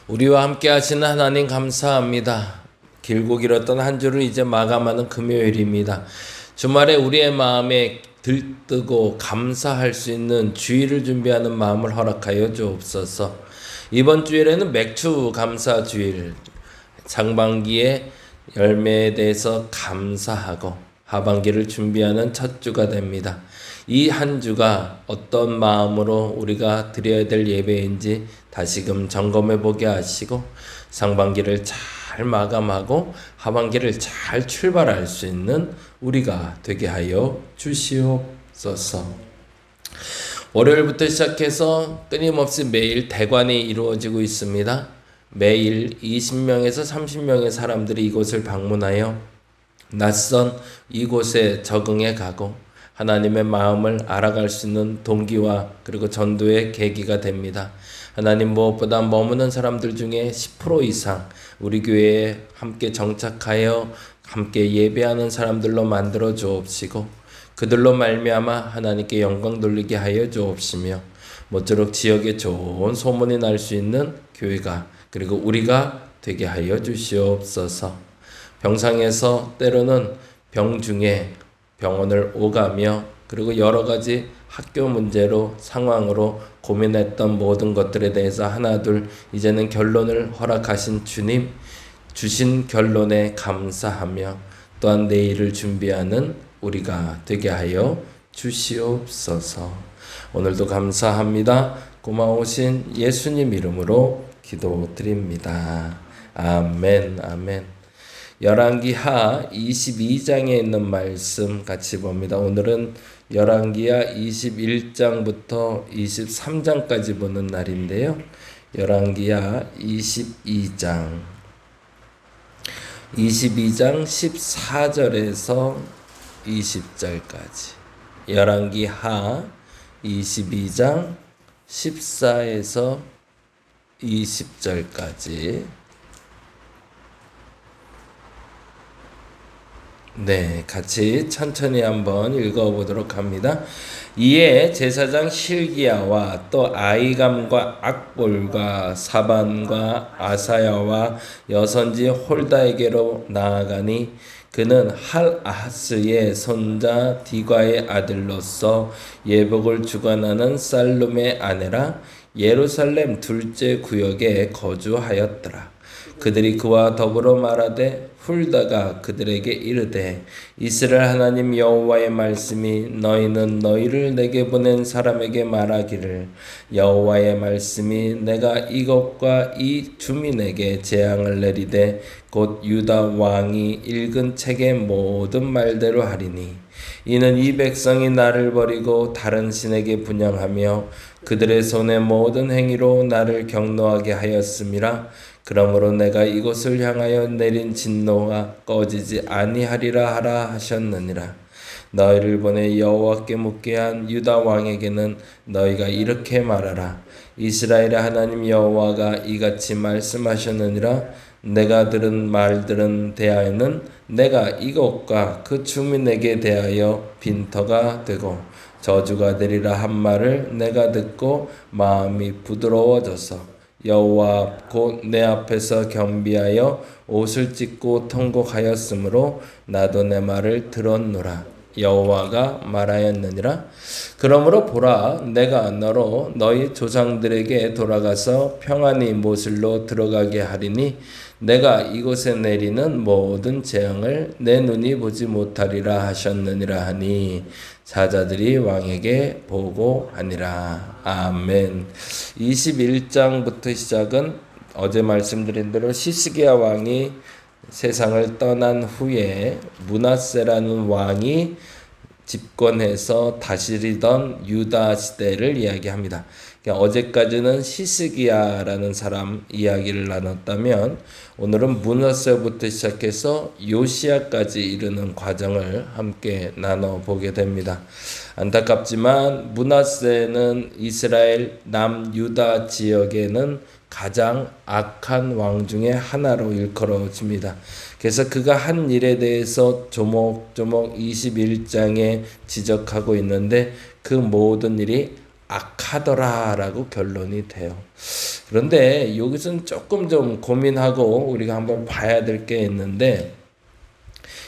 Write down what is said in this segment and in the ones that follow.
우리와 함께 하시는 하나님 감사합니다. 길고 길었던 한 주를 이제 마감하는 금요일입니다. 주말에 우리의 마음에 들뜨고 감사할 수 있는 주일을 준비하는 마음을 허락하여 주옵소서. 이번 주일에는 맥주 감사 주일, 상반기의 열매에 대해서 감사하고 하반기를 준비하는 첫 주가 됩니다. 이 한 주가 어떤 마음으로 우리가 드려야 될 예배인지 다시금 점검해 보게 하시고 상반기를 잘 마감하고 하반기를 잘 출발할 수 있는 우리가 되게 하여 주시옵소서. 월요일부터 시작해서 끊임없이 매일 대관이 이루어지고 있습니다. 매일 20명에서 30명의 사람들이 이곳을 방문하여 낯선 이곳에 적응해 가고 하나님의 마음을 알아갈 수 있는 동기와 그리고 전도의 계기가 됩니다. 하나님 무엇보다 머무는 사람들 중에 10% 이상 우리 교회에 함께 정착하여 함께 예배하는 사람들로 만들어 주옵시고 그들로 말미암아 하나님께 영광 돌리게 하여 주옵시며 모쪼록 지역에 좋은 소문이 날 수 있는 교회가 그리고 우리가 되게 하여 주시옵소서. 병상에서 때로는 병중에 병원을 오가며 그리고 여러 가지 학교 문제로 상황으로 고민했던 모든 것들에 대해서 하나둘 이제는 결론을 허락하신 주님 주신 결론에 감사하며 또한 내일을 준비하는 우리가 되게 하여 주시옵소서. 오늘도 감사합니다. 고마우신 예수님 이름으로 기도드립니다. 아멘 아멘. 열왕기하 22장에 있는 말씀 같이 봅니다. 오늘은 열왕기하 21장부터 23장까지 보는 날인데요. 열왕기하 22장 14절에서 20절까지 열왕기하 22장 14에서 20절까지 네, 같이 천천히 한번 읽어보도록 합니다. 이에 제사장 실기야와 또 아이감과 악볼과 사반과 아사야와 여선지 홀다에게로 나아가니 그는 할아하스의 손자 디과의 아들로서 예복을 주관하는 살룸의 아내라 예루살렘 둘째 구역에 거주하였더라. 그들이 그와 더불어 말하되 훌다가 그들에게 이르되 이스라엘 하나님 여호와의 말씀이 너희는 너희를 내게 보낸 사람에게 말하기를 여호와의 말씀이 내가 이것과 이 주민에게 재앙을 내리되 곧 유다 왕이 읽은 책의 모든 말대로 하리니 이는 이 백성이 나를 버리고 다른 신에게 분향하며 그들의 손의 모든 행위로 나를 경노하게 하였음이라. 그러므로 내가 이곳을 향하여 내린 진노가 꺼지지 아니하리라 하라 하셨느니라. 너희를 보내 여호와께 묻게 한 유다 왕에게는 너희가 이렇게 말하라. 이스라엘의 하나님 여호와가 이같이 말씀하셨느니라. 내가 들은 말들은 대하여는 내가 이곳과 그 주민에게 대하여 빈터가 되고 저주가 되리라 한 말을 내가 듣고 마음이 부드러워져서 여호와 곧 내 앞에서 겸비하여 옷을 찢고 통곡하였으므로 나도 내 말을 들었노라. 여호와가 말하였느니라. 그러므로 보라, 내가 너로 너희 조상들에게 돌아가서 평안히 모슬로 들어가게 하리니 내가 이곳에 내리는 모든 재앙을 내 눈이 보지 못하리라 하셨느니라 하니 사자들이 왕에게 보고하니라. 아멘. 21장부터 시작은 어제 말씀드린 대로 시스기야 왕이 세상을 떠난 후에 므낫세라는 왕이 집권해서 다스리던 유다 시대를 이야기합니다. 그러니까 어제까지는 시스기야라는 사람 이야기를 나눴다면 오늘은 므낫세부터 시작해서 요시야까지 이르는 과정을 함께 나눠보게 됩니다. 안타깝지만 므낫세는 이스라엘 남유다 지역에는 가장 악한 왕 중에 하나로 일컬어집니다. 그래서 그가 한 일에 대해서 조목조목 21장에 지적하고 있는데 그 모든 일이 악하더라라고 결론이 돼요. 그런데 여기서는 조금 좀 고민하고 우리가 한번 봐야 될 게 있는데,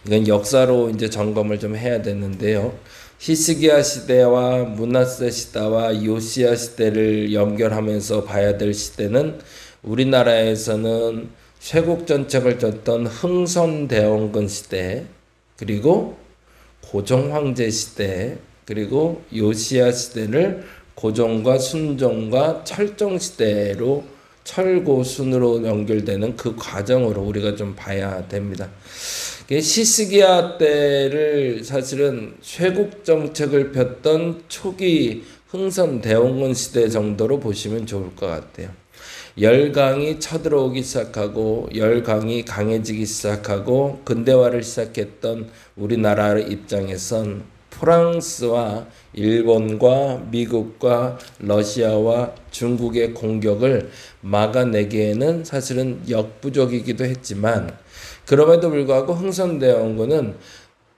이건 역사로 이제 점검을 좀 해야 되는데요. 히스기야 시대와 므낫세 시대와 요시야 시대를 연결하면서 봐야 될 시대는 우리나라에서는 쇄국 정책을 졌던 흥선대원군 시대, 그리고 고종 황제 시대, 그리고 요시야 시대를 고종과 순종과 철종 시대로 철고순으로 연결되는 그 과정으로 우리가 좀 봐야 됩니다. 히스기야 때를 사실은 쇄국 정책을 폈던 초기 흥선대원군 시대 정도로 보시면 좋을 것 같아요. 열강이 쳐들어오기 시작하고 열강이 강해지기 시작하고 근대화를 시작했던 우리나라 입장에선 프랑스와 일본과 미국과 러시아와 중국의 공격을 막아내기에는 사실은 역부족이기도 했지만, 그럼에도 불구하고 흥선대원군은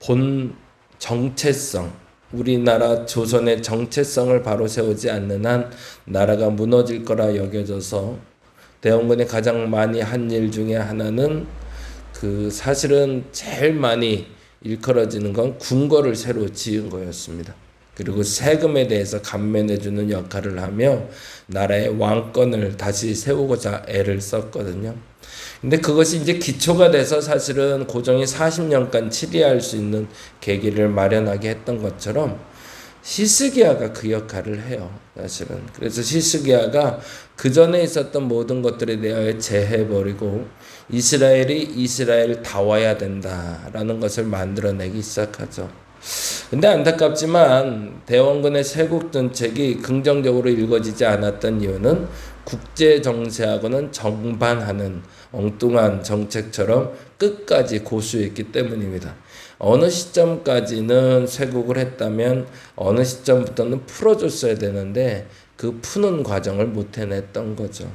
본 정체성, 우리나라 조선의 정체성을 바로 세우지 않는 한 나라가 무너질 거라 여겨져서 대원군이 가장 많이 한 일 중에 하나는 사실은 제일 많이 일컬어지는 건 궁궐을 새로 지은 거였습니다. 그리고 세금에 대해서 감면해주는 역할을 하며 나라의 왕권을 다시 세우고자 애를 썼거든요. 근데 그것이 이제 기초가 돼서 사실은 고종이 40년간 치리할 수 있는 계기를 마련하게 했던 것처럼 히스기야가 그 역할을 해요, 사실은. 그래서 히스기야가 그 전에 있었던 모든 것들에 대하여 제해버리고 이스라엘이 이스라엘 다워야 된다라는 것을 만들어내기 시작하죠. 근데 안타깝지만 대원군의 쇄국 정책이 긍정적으로 읽어지지 않았던 이유는 국제 정세하고는 정반하는 엉뚱한 정책처럼 끝까지 고수했기 때문입니다. 어느 시점까지는 쇄국을 했다면 어느 시점부터는 풀어줬어야 되는데 그 푸는 과정을 못 해냈던 거죠.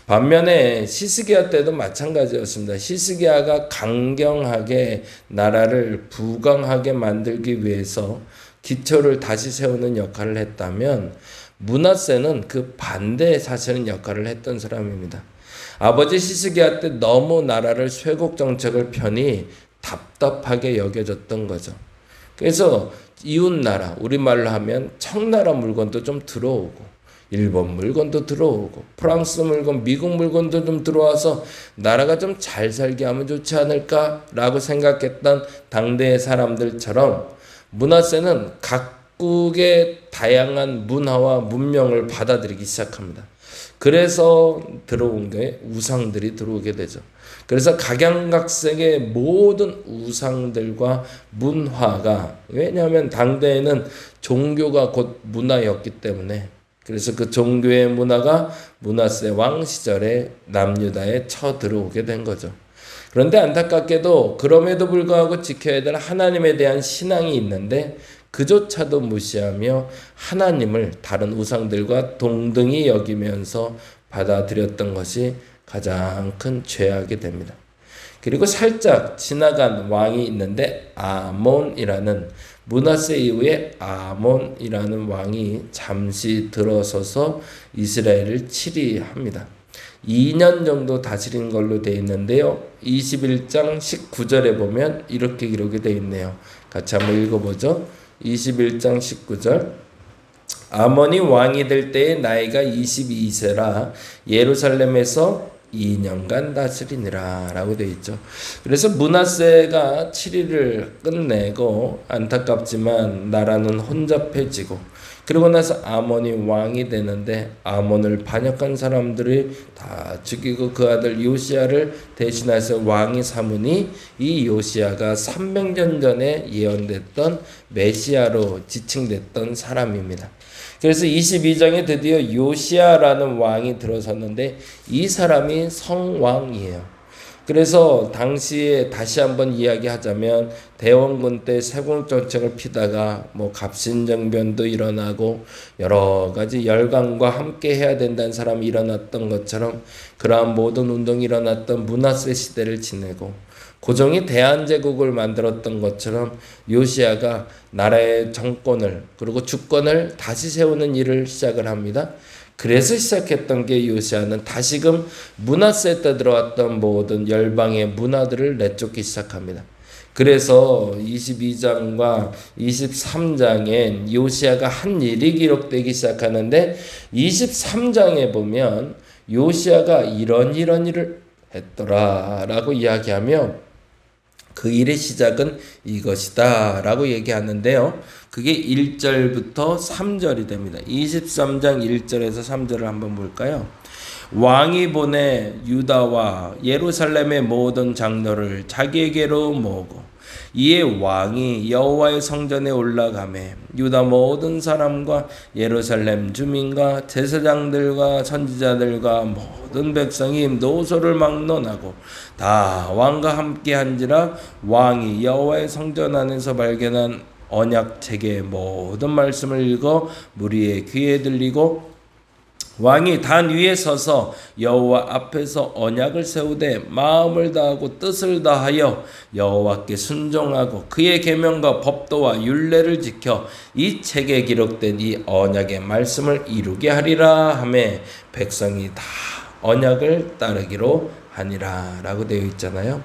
반면에 히스기야 때도 마찬가지였습니다. 히스기야가 강경하게 나라를 부강하게 만들기 위해서 기초를 다시 세우는 역할을 했다면 므낫세는 그 반대의 사실은 역할을 했던 사람입니다. 아버지 히스기야 때 너무 나라를 쇄국 정책을 펴니 답답하게 여겨졌던 거죠. 그래서 이웃나라, 우리말로 하면 청나라 물건도 좀 들어오고 일본 물건도 들어오고 프랑스 물건, 미국 물건도 좀 들어와서 나라가 좀 잘 살게 하면 좋지 않을까라고 생각했던 당대의 사람들처럼 므낫세는 각국의 다양한 문화와 문명을 받아들이기 시작합니다. 그래서 들어온 게 우상들이 들어오게 되죠. 그래서 각양각색의 모든 우상들과 문화가, 왜냐하면 당대에는 종교가 곧 문화였기 때문에, 그래서 그 종교의 문화가 므낫세 왕 시절에 남유다에 쳐들어오게 된 거죠. 그런데 안타깝게도 그럼에도 불구하고 지켜야 될 하나님에 대한 신앙이 있는데 그조차도 무시하며 하나님을 다른 우상들과 동등히 여기면서 받아들였던 것이 가장 큰 죄악이 됩니다. 그리고 살짝 지나간 왕이 있는데 아몬이라는, 므낫세 이후에 아몬이라는 왕이 잠시 들어서서 이스라엘을 치리합니다. 2년 정도 다스린 걸로 되어 있는데요. 21장 19절에 보면 이렇게 기록이 되어 있네요. 같이 한번 읽어보죠. 21장 19절. 아몬이 왕이 될 때에 나이가 22세라 예루살렘에서 2년간 다스리니라 라고 되어 있죠. 그래서 므낫세가 7일을 끝내고 안타깝지만 나라는 혼잡해지고, 그러고 나서 아몬이 왕이 되는데 아몬을 반역한 사람들이 다 죽이고 그 아들 요시야를 대신해서 왕이 삼으니 이 요시야가 300년 전에 예언됐던 메시아로 지칭됐던 사람입니다. 그래서 22장에 드디어 요시야라는 왕이 들어섰는데 이 사람이 성왕이에요. 그래서 당시에 다시 한번 이야기하자면 대원군 때 쇄국 정책을 피다가 갑신정변도 일어나고 여러 가지 열강과 함께 해야 된다는 사람이 일어났던 것처럼 그러한 모든 운동이 일어났던 므낫세 시대를 지내고, 고종이 대한제국을 만들었던 것처럼 요시야가 나라의 정권을 그리고 주권을 다시 세우는 일을 시작을 합니다. 그래서 시작했던 게 요시아는 다시금 므낫세 때 들어왔던 모든 열방의 문화들을 내쫓기 시작합니다. 그래서 22장과 23장엔 요시아가 한 일이 기록되기 시작하는데 23장에 보면 요시아가 이런 일을 했더라 라고 이야기하며 그 일의 시작은 이것이다 라고 얘기하는데요. 그게 1절부터 3절이 됩니다. 23장 1절에서 3절을 한번 볼까요? 왕이 보내 유다와 예루살렘의 모든 장로를 자기에게로 모으고 이에 왕이 여호와의 성전에 올라가매 유다 모든 사람과 예루살렘 주민과 제사장들과 선지자들과 모든 백성이 노소를 막론하고 다 왕과 함께 한지라 왕이 여호와의 성전 안에서 발견한 언약책의 모든 말씀을 읽어 무리의 귀에 들리고 왕이 단 위에 서서 여호와 앞에서 언약을 세우되 마음을 다하고 뜻을 다하여 여호와께 순종하고 그의 계명과 법도와 율례를 지켜 이 책에 기록된 이 언약의 말씀을 이루게 하리라 하매 백성이 다 언약을 따르기로 하니라 라고 되어 있잖아요.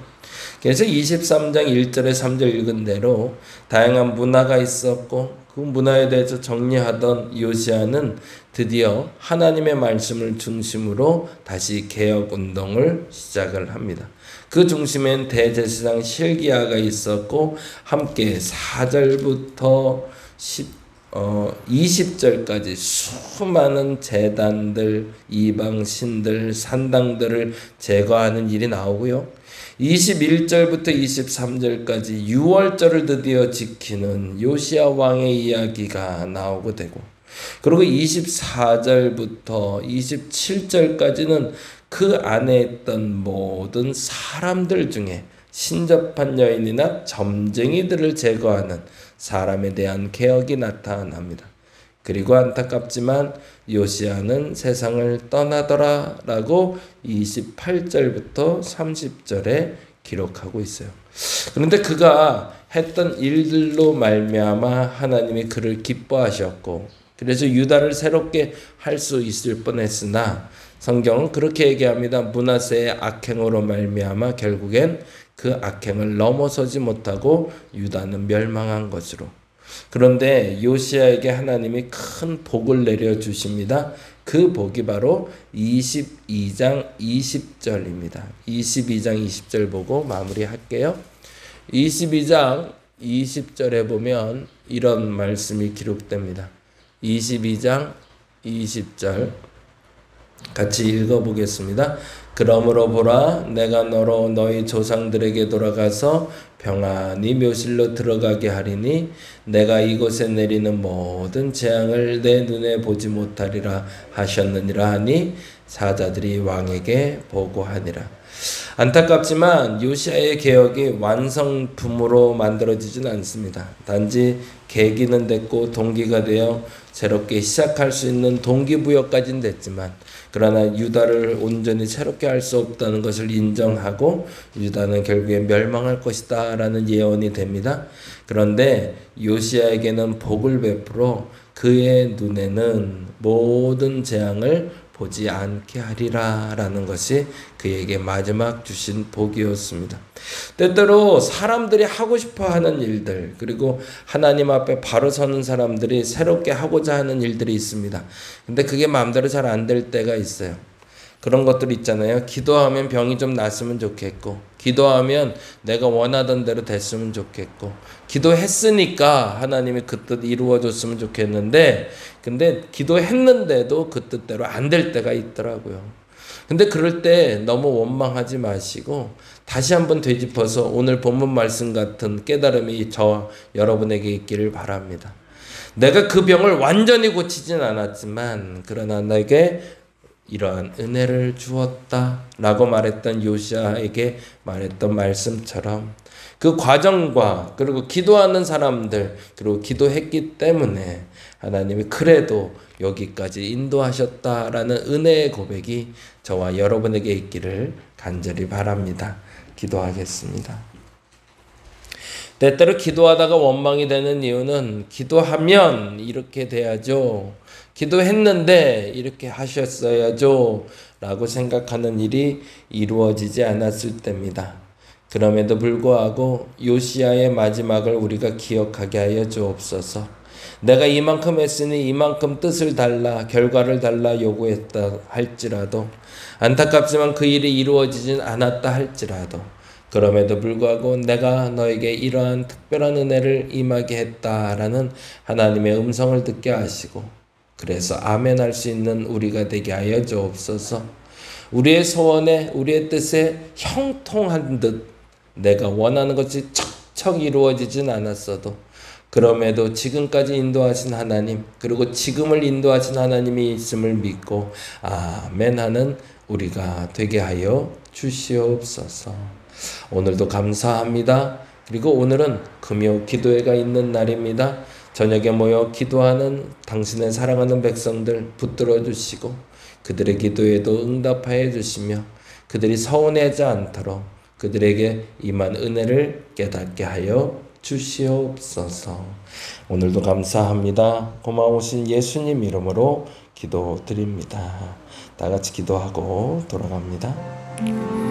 그래서 23장 1절에 3절 읽은 대로 다양한 문화가 있었고 그 문화에 대해서 정리하던 요시아는 드디어 하나님의 말씀을 중심으로 다시 개혁운동을 시작을 합니다. 그 중심엔 대제사장 실기야가 있었고 함께 4절부터 20절까지 수많은 제단들, 이방신들, 산당들을 제거하는 일이 나오고요. 21절부터 23절까지 6월절을 드디어 지키는 요시야 왕의 이야기가 나오고 되고 그리고 24절부터 27절까지는 그 안에 있던 모든 사람들 중에 신접한 여인이나 점쟁이들을 제거하는 사람에 대한 개혁이 나타납니다. 그리고 안타깝지만 요시아는 세상을 떠나더라 라고 28절부터 30절에 기록하고 있어요. 그런데 그가 했던 일들로 말미암아 하나님이 그를 기뻐하셨고 그래서 유다를 새롭게 할 수 있을 뻔했으나 성경은 그렇게 얘기합니다. 므낫세의 악행으로 말미암아 결국엔 그 악행을 넘어서지 못하고 유다는 멸망한 것으로. 그런데 요시아에게 하나님이 큰 복을 내려주십니다. 그 복이 바로 22장 20절입니다. 22장 20절 보고 마무리할게요. 22장 20절에 보면 이런 말씀이 기록됩니다. 22장 20절 같이 읽어보겠습니다. 그러므로 보라 내가 너로 너희 조상들에게 돌아가서 평안히 묘실로 들어가게 하리니 내가 이곳에 내리는 모든 재앙을 내 눈에 보지 못하리라 하셨느니라 하니 사자들이 왕에게 보고하니라. 안타깝지만 요시아의 개혁이 완성품으로 만들어지진 않습니다. 단지 계기는 됐고 동기가 되어 새롭게 시작할 수 있는 동기부여까지는 됐지만 그러나 유다를 온전히 새롭게 할 수 없다는 것을 인정하고 유다는 결국에 멸망할 것이다 라는 예언이 됩니다. 그런데 요시아에게는 복을 베풀어 그의 눈에는 모든 재앙을 보지 않게 하리라 라는 것이 그에게 마지막 주신 복이었습니다. 때때로 사람들이 하고 싶어 하는 일들 그리고 하나님 앞에 바로 서는 사람들이 새롭게 하고자 하는 일들이 있습니다. 근데 그게 마음대로 잘 안 될 때가 있어요. 그런 것들 있잖아요. 기도하면 병이 좀 났으면 좋겠고 기도하면 내가 원하던 대로 됐으면 좋겠고 기도했으니까 하나님이 그 뜻 이루어줬으면 좋겠는데 근데 기도했는데도 그 뜻대로 안 될 때가 있더라고요. 근데 그럴 때 너무 원망하지 마시고 다시 한번 되짚어서 오늘 본문 말씀 같은 깨달음이 저 여러분에게 있기를 바랍니다. 내가 그 병을 완전히 고치진 않았지만 그러나 내게 이러한 은혜를 주었다 라고 말했던 요시아에게 말했던 말씀처럼 그 과정과 그리고 기도하는 사람들 그리고 기도했기 때문에 하나님이 그래도 여기까지 인도하셨다라는 은혜의 고백이 저와 여러분에게 있기를 간절히 바랍니다. 기도하겠습니다. 때때로 기도하다가 원망이 되는 이유는 기도하면 이렇게 돼야죠. 기도했는데 이렇게 하셨어야죠 라고 생각하는 일이 이루어지지 않았을 때입니다. 그럼에도 불구하고 요시야의 마지막을 우리가 기억하게 하여 주옵소서. 내가 이만큼 했으니 이만큼 뜻을 달라, 결과를 달라 요구했다 할지라도, 안타깝지만 그 일이 이루어지진 않았다 할지라도, 그럼에도 불구하고 내가 너에게 이러한 특별한 은혜를 임하게 했다라는 하나님의 음성을 듣게 하시고, 그래서 아멘 할 수 있는 우리가 되게 하여 주옵소서. 우리의 소원에, 우리의 뜻에 형통한 듯 내가 원하는 것이 척척 이루어지진 않았어도, 그럼에도 지금까지 인도하신 하나님, 그리고 지금을 인도하신 하나님이 있음을 믿고 아멘 하는 우리가 되게 하여 주시옵소서. 오늘도 감사합니다. 그리고 오늘은 금요 기도회가 있는 날입니다. 저녁에 모여 기도하는 당신의 사랑하는 백성들 붙들어 주시고 그들의 기도에도 응답하여 주시며 그들이 서운해하지 않도록 그들에게 임한 은혜를 깨닫게 하여 주시옵소서. 오늘도 감사합니다. 고마우신 예수님 이름으로 기도드립니다. 다 같이 기도하고 돌아갑니다.